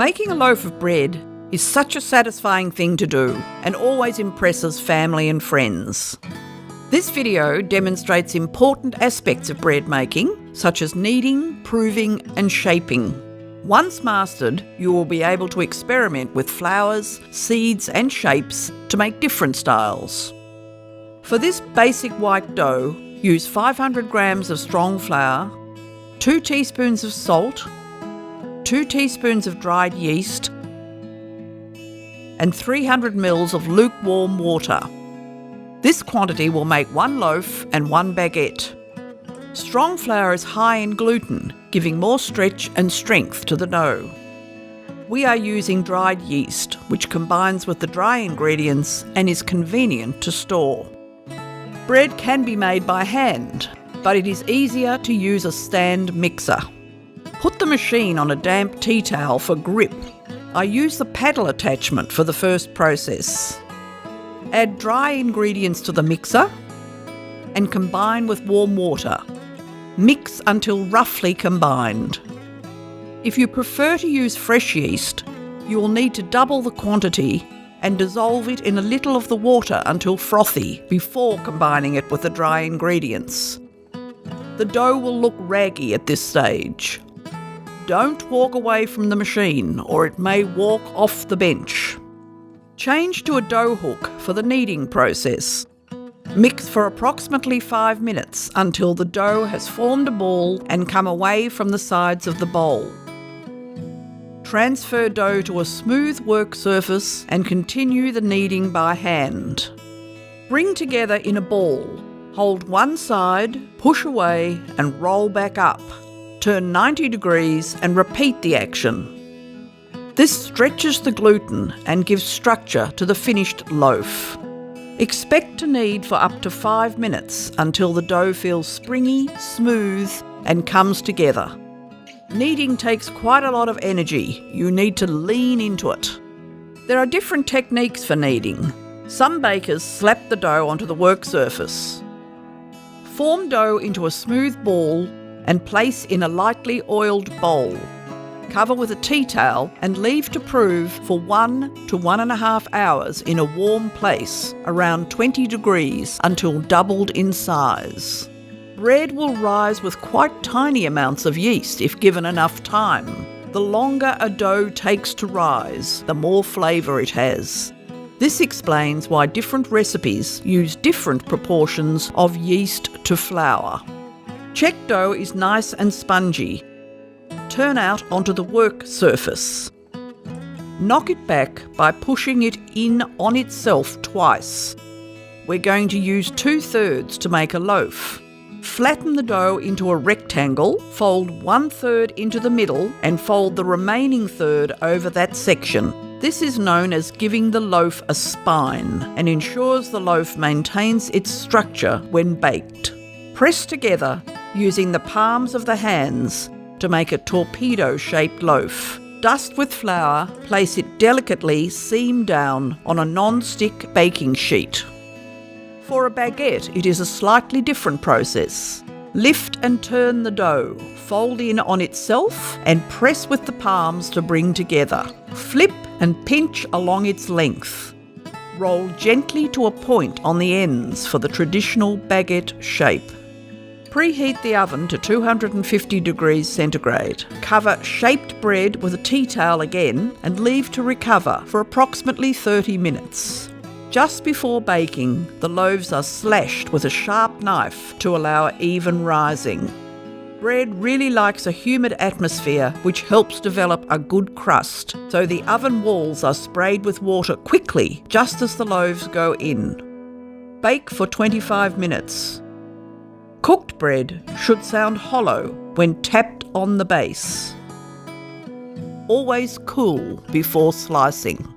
Making a loaf of bread is such a satisfying thing to do and always impresses family and friends. This video demonstrates important aspects of bread making, such as kneading, proving and shaping. Once mastered, you will be able to experiment with flours, seeds and shapes to make different styles. For this basic white dough, use 500 grams of strong flour, 2 teaspoons of salt, 2 teaspoons of dried yeast, and 300 ml of lukewarm water. This quantity will make 1 loaf and 1 baguette. Strong flour is high in gluten, giving more stretch and strength to the dough. We are using dried yeast, which combines with the dry ingredients and is convenient to store. Bread can be made by hand, but it is easier to use a stand mixer. Put the machine on a damp tea towel for grip. I use the paddle attachment for the first process. Add dry ingredients to the mixer and combine with warm water. Mix until roughly combined. If you prefer to use fresh yeast, you will need to double the quantity and dissolve it in a little of the water until frothy before combining it with the dry ingredients. The dough will look raggy at this stage. Don't walk away from the machine or it may walk off the bench. Change to a dough hook for the kneading process. Mix for approximately 5 minutes until the dough has formed a ball and come away from the sides of the bowl. Transfer dough to a smooth work surface and continue the kneading by hand. Bring together in a ball. Hold one side, push away and roll back up. Turn 90 degrees and repeat the action. This stretches the gluten and gives structure to the finished loaf. Expect to knead for up to 5 minutes until the dough feels springy, smooth and comes together. Kneading takes quite a lot of energy. You need to lean into it. There are different techniques for kneading. Some bakers slap the dough onto the work surface. Form dough into a smooth ball and place in a lightly oiled bowl. Cover with a tea towel and leave to prove for 1 to 1.5 hours in a warm place around 20 degrees until doubled in size. Bread will rise with quite tiny amounts of yeast if given enough time. The longer a dough takes to rise, the more flavour it has. This explains why different recipes use different proportions of yeast to flour. Check dough is nice and spongy. Turn out onto the work surface. Knock it back by pushing it in on itself twice. We're going to use 2/3 to make a loaf. Flatten the dough into a rectangle, fold 1/3 into the middle and fold the remaining third over that section. This is known as giving the loaf a spine and ensures the loaf maintains its structure when baked. Press together using the palms of the hands to make a torpedo-shaped loaf. Dust with flour, place it delicately seam down on a non-stick baking sheet. For a baguette, it is a slightly different process. Lift and turn the dough, fold in on itself and press with the palms to bring together. Flip and pinch along its length. Roll gently to a point on the ends for the traditional baguette shape. Preheat the oven to 250 degrees centigrade. Cover shaped bread with a tea towel again and leave to recover for approximately 30 minutes. Just before baking, the loaves are slashed with a sharp knife to allow even rising. Bread really likes a humid atmosphere which helps develop a good crust, so the oven walls are sprayed with water quickly just as the loaves go in. Bake for 25 minutes. Cooked bread should sound hollow when tapped on the base. Always cool before slicing.